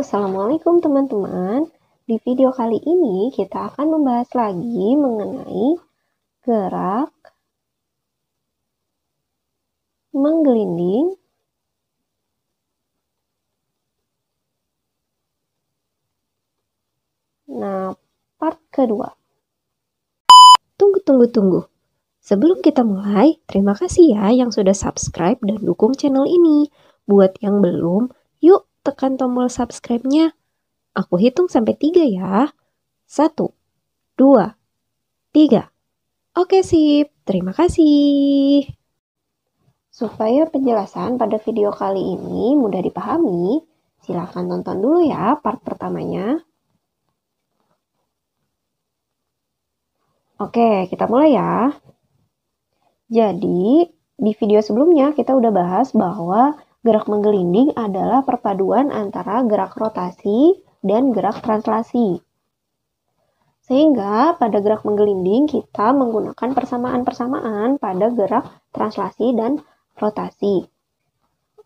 Assalamualaikum teman-teman. Di video kali ini kita akan membahas lagi mengenai gerak menggelinding part kedua. Tunggu. Sebelum kita mulai, terima kasih ya yang sudah subscribe dan dukung channel ini. Buat yang belum, yuk tekan tombol subscribe-nya. Aku hitung sampai 3 ya. 1, 2, 3. Oke sip, terima kasih. Supaya penjelasan pada video kali ini mudah dipahami, silakan tonton dulu ya part pertamanya. Oke, kita mulai ya. Jadi, di video sebelumnya kita udah bahas bahwa gerak menggelinding adalah perpaduan antara gerak rotasi dan gerak translasi. Sehingga pada gerak menggelinding kita menggunakan persamaan-persamaan pada gerak translasi dan rotasi.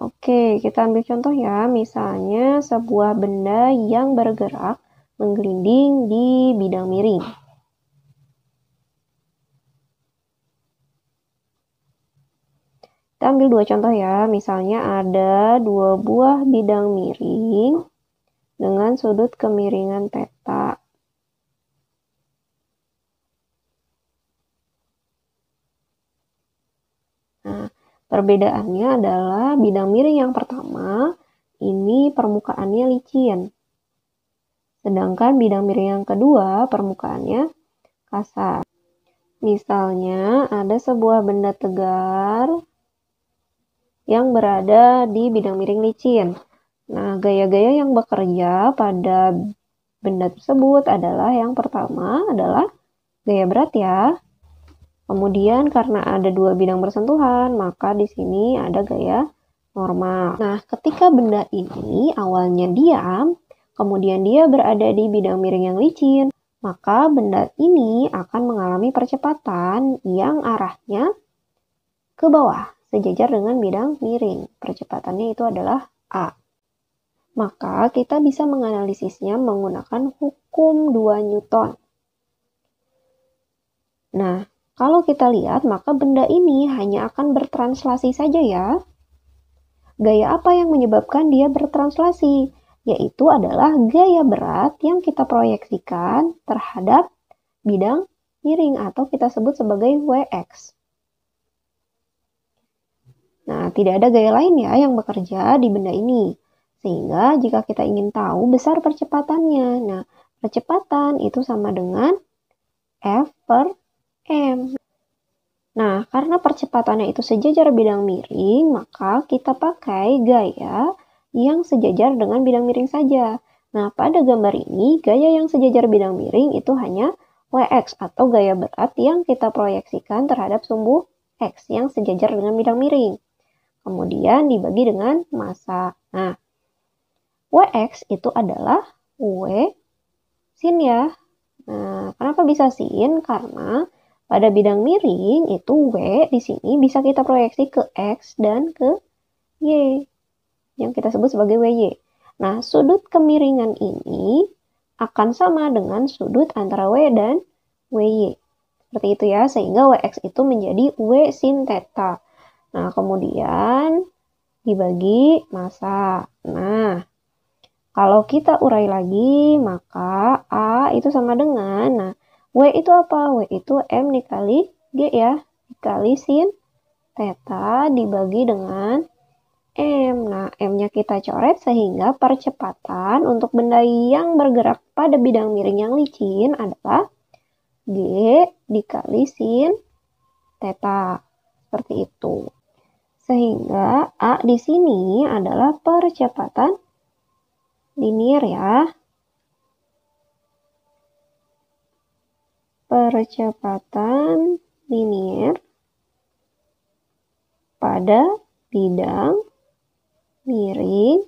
Oke, kita ambil contoh ya. Misalnya sebuah benda yang bergerak menggelinding di bidang miring. Kita ambil 2 contoh ya. Misalnya ada 2 buah bidang miring dengan sudut kemiringan theta. Nah, perbedaannya adalah bidang miring yang pertama ini permukaannya licin. Sedangkan bidang miring yang kedua permukaannya kasar. Misalnya ada sebuah benda tegar yang berada di bidang miring licin. Nah, gaya-gaya yang bekerja pada benda tersebut adalah yang pertama adalah gaya berat ya. Kemudian karena ada 2 bidang bersentuhan, maka di sini ada gaya normal. Nah, ketika benda ini awalnya diam, kemudian dia berada di bidang miring yang licin, maka benda ini akan mengalami percepatan yang arahnya ke bawah, sejajar dengan bidang miring. Percepatannya itu adalah A. Maka kita bisa menganalisisnya menggunakan hukum 2 Newton. Nah, kalau kita lihat maka benda ini hanya akan bertranslasi saja ya. Gaya apa yang menyebabkan dia bertranslasi? Yaitu adalah gaya berat yang kita proyeksikan terhadap bidang miring atau kita sebut sebagai Wx. Nah, tidak ada gaya lain ya yang bekerja di benda ini. Sehingga jika kita ingin tahu besar percepatannya, nah percepatan itu sama dengan F per M. Nah, karena percepatannya itu sejajar bidang miring, maka kita pakai gaya yang sejajar dengan bidang miring saja. Nah, pada gambar ini, gaya yang sejajar bidang miring itu hanya Wx atau gaya berat yang kita proyeksikan terhadap sumbu X yang sejajar dengan bidang miring. Kemudian dibagi dengan massa. Nah, Wx itu adalah W sin ya. Nah, kenapa bisa sin? Karena pada bidang miring itu W di sini bisa kita proyeksi ke X dan ke Y yang kita sebut sebagai WY. Nah, sudut kemiringan ini akan sama dengan sudut antara W dan WY. Seperti itu ya, sehingga Wx itu menjadi W sin theta. Nah, kemudian dibagi massa. Nah, kalau kita urai lagi, maka A itu sama dengan, nah, W itu apa? W itu M dikali G ya, dikali sin theta dibagi dengan M. Nah, M-nya kita coret sehingga percepatan untuk benda yang bergerak pada bidang miring yang licin adalah G dikali sin theta. Seperti itu. Sehingga A di sini adalah percepatan linier ya. Percepatan linier pada bidang miring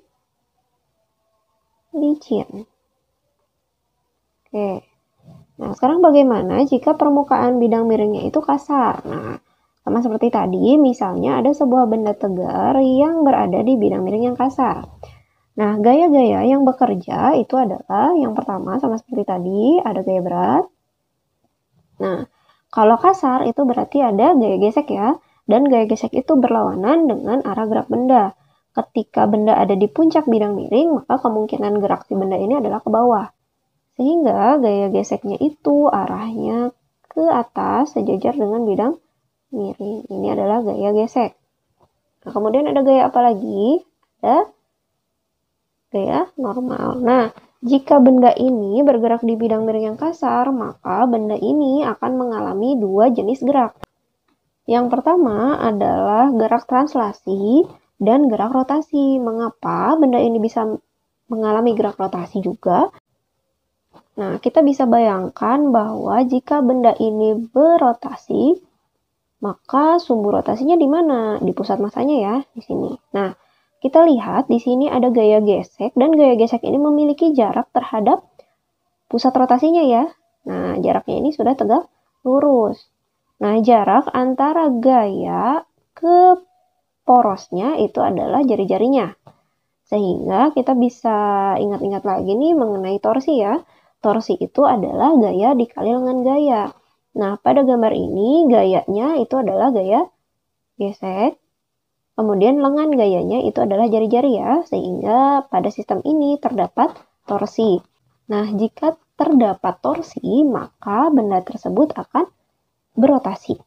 licin. Oke. Nah, sekarang bagaimana jika permukaan bidang miringnya itu kasar? Nah, sama seperti tadi, misalnya ada sebuah benda tegar yang berada di bidang miring yang kasar. Nah, gaya-gaya yang bekerja itu adalah yang pertama sama seperti tadi, ada gaya berat. Nah, kalau kasar itu berarti ada gaya gesek ya. Dan gaya gesek itu berlawanan dengan arah gerak benda. Ketika benda ada di puncak bidang miring, maka kemungkinan gerak si benda ini adalah ke bawah. Sehingga gaya geseknya itu arahnya ke atas sejajar dengan bidang miring. Ini adalah gaya gesek. Nah, kemudian ada gaya apa lagi? Ada gaya normal. Nah, jika benda ini bergerak di bidang miring yang kasar, maka benda ini akan mengalami dua jenis gerak. Yang pertama adalah gerak translasi dan gerak rotasi. Mengapa benda ini bisa mengalami gerak rotasi juga? Nah, kita bisa bayangkan bahwa jika benda ini berotasi, maka sumbu rotasinya di mana? Di pusat masanya ya, di sini. Nah, kita lihat di sini ada gaya gesek dan gaya gesek ini memiliki jarak terhadap pusat rotasinya ya. Nah, jaraknya ini sudah tegak lurus. Nah, jarak antara gaya ke porosnya itu adalah jari-jarinya. Sehingga kita bisa ingat-ingat lagi nih mengenai torsi ya. Torsi itu adalah gaya dikali dengan gaya. Nah, pada gambar ini gayanya itu adalah gaya gesek. Kemudian lengan gayanya itu adalah jari-jari ya. Sehingga pada sistem ini terdapat torsi. Nah, jika terdapat torsi, maka benda tersebut akan berotasi.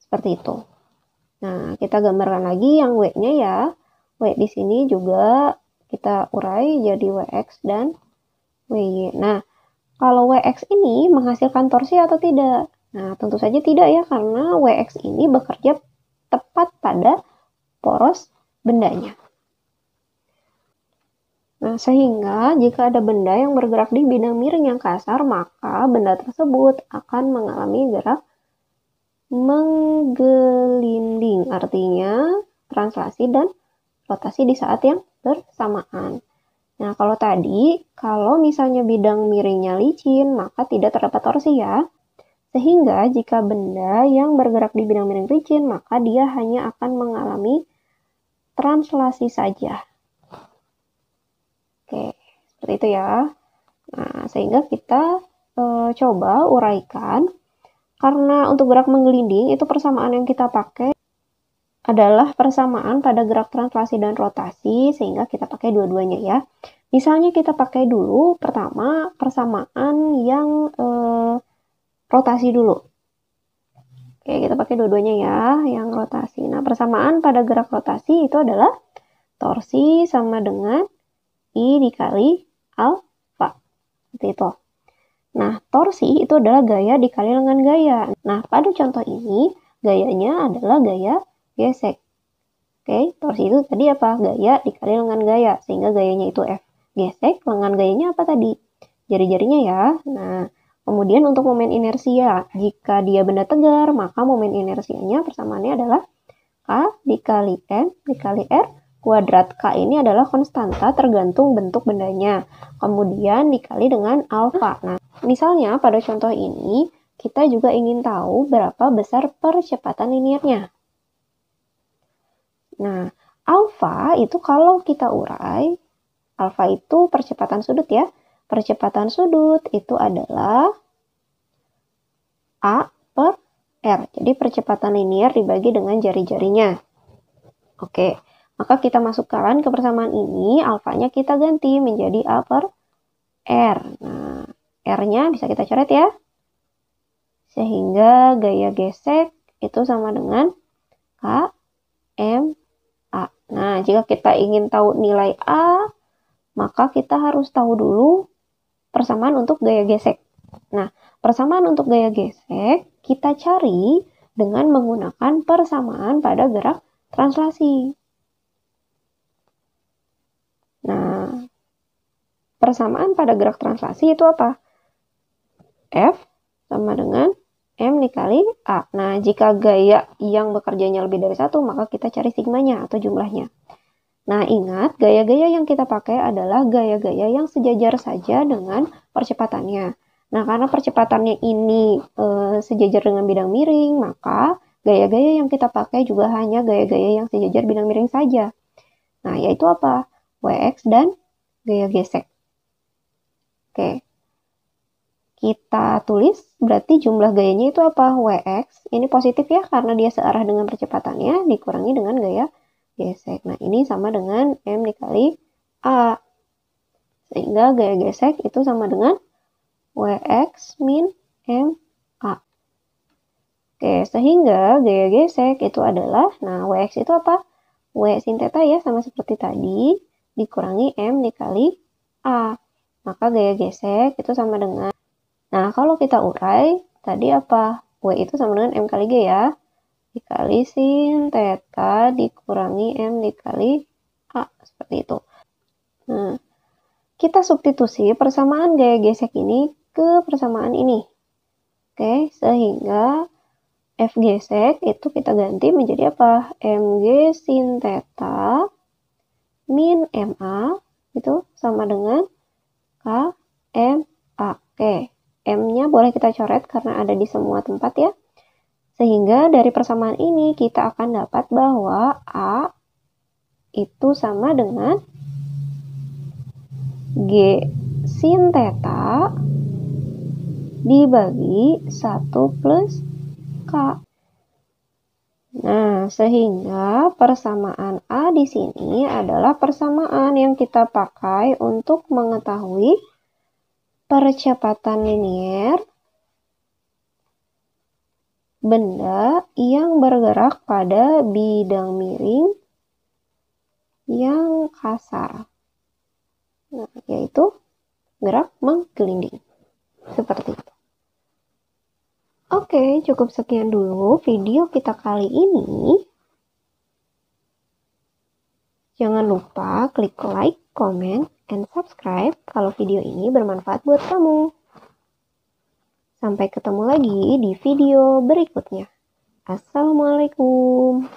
Seperti itu. Nah, kita gambarkan lagi yang W-nya ya. W di sini juga kita urai jadi WX dan WY. Nah, kalau WX ini menghasilkan torsi atau tidak? Nah, tentu saja tidak ya, karena WX ini bekerja tepat pada poros bendanya. Nah, sehingga jika ada benda yang bergerak di bidang miring yang kasar, maka benda tersebut akan mengalami gerak menggelinding, artinya translasi dan rotasi di saat yang bersamaan. Nah, kalau misalnya bidang miringnya licin, maka tidak terdapat torsi ya. Sehingga jika benda yang bergerak di bidang miring licin, maka dia hanya akan mengalami translasi saja. Oke, seperti itu ya. Nah, sehingga kita coba uraikan. Karena untuk gerak menggelinding, itu persamaan yang kita pakai adalah persamaan pada gerak translasi dan rotasi, sehingga kita pakai dua-duanya ya. Misalnya kita pakai dulu, pertama persamaan yang rotasi dulu. Oke, kita pakai dua-duanya ya, yang rotasi. Nah, persamaan pada gerak rotasi itu adalah torsi sama dengan I dikali alfa. Seperti itu. Nah, torsi itu adalah gaya dikali dengan gaya. Nah, pada contoh ini, gayanya adalah gaya gesek. Oke, torsi itu tadi apa? Gaya dikali dengan gaya. Sehingga gayanya itu F gesek, lengan gayanya apa tadi? Jari-jarinya ya. Nah, kemudian untuk momen inersia, jika dia benda tegar, maka momen inersianya persamaannya adalah K dikali M dikali R kuadrat. K ini adalah konstanta tergantung bentuk bendanya. Kemudian dikali dengan alfa. Nah, misalnya pada contoh ini, kita juga ingin tahu berapa besar percepatan linearnya. Nah, alfa itu kalau kita urai, alfa itu percepatan sudut ya. Percepatan sudut itu adalah A per R. Jadi percepatan linear dibagi dengan jari-jarinya. Oke, maka kita masukkan ke persamaan ini, alfanya kita ganti menjadi A per R. Nah, R-nya bisa kita coret ya. Sehingga gaya gesek itu sama dengan K, M, A. Nah, jika kita ingin tahu nilai A, maka kita harus tahu dulu persamaan untuk gaya gesek. Nah, persamaan untuk gaya gesek kita cari dengan menggunakan persamaan pada gerak translasi. Nah, persamaan pada gerak translasi itu apa? F sama dengan M dikali A. Nah, jika gaya yang bekerjanya lebih dari satu, maka kita cari sigmanya atau jumlahnya. Nah, ingat, gaya-gaya yang kita pakai adalah gaya-gaya yang sejajar saja dengan percepatannya. Nah, karena percepatannya ini sejajar dengan bidang miring, maka gaya-gaya yang kita pakai juga hanya gaya-gaya yang sejajar bidang miring saja. Nah, yaitu apa? WX dan gaya gesek. Oke. Kita tulis berarti jumlah gayanya itu apa? WX. Ini positif ya karena dia searah dengan percepatannya dikurangi dengan gaya gesek. Nah, ini sama dengan M dikali A. Sehingga gaya gesek itu sama dengan WX min M A. Oke, sehingga gaya gesek itu adalah, nah WX itu apa? W sin theta ya, sama seperti tadi, dikurangi M dikali A. Maka gaya gesek itu sama dengan, nah kalau kita urai, tadi apa? W itu sama dengan M kali G ya. Dikali sin theta dikurangi M dikali A. Seperti itu. Nah, kita substitusi persamaan gaya gesek ini ke persamaan ini. Oke, sehingga F gesek itu kita ganti menjadi apa? Mg sin theta min MA itu sama dengan KMA. Oke, M-nya boleh kita coret karena ada di semua tempat ya. Sehingga dari persamaan ini kita akan dapat bahwa A itu sama dengan G sin theta dibagi 1 plus K. Nah, sehingga persamaan A di sini adalah persamaan yang kita pakai untuk mengetahui percepatan linier benda yang bergerak pada bidang miring yang kasar. Nah, yaitu gerak menggelinding. Seperti itu. Oke, cukup sekian dulu video kita kali ini. Jangan lupa klik like, comment, and subscribe kalau video ini bermanfaat buat kamu. Sampai ketemu lagi di video berikutnya. Assalamualaikum.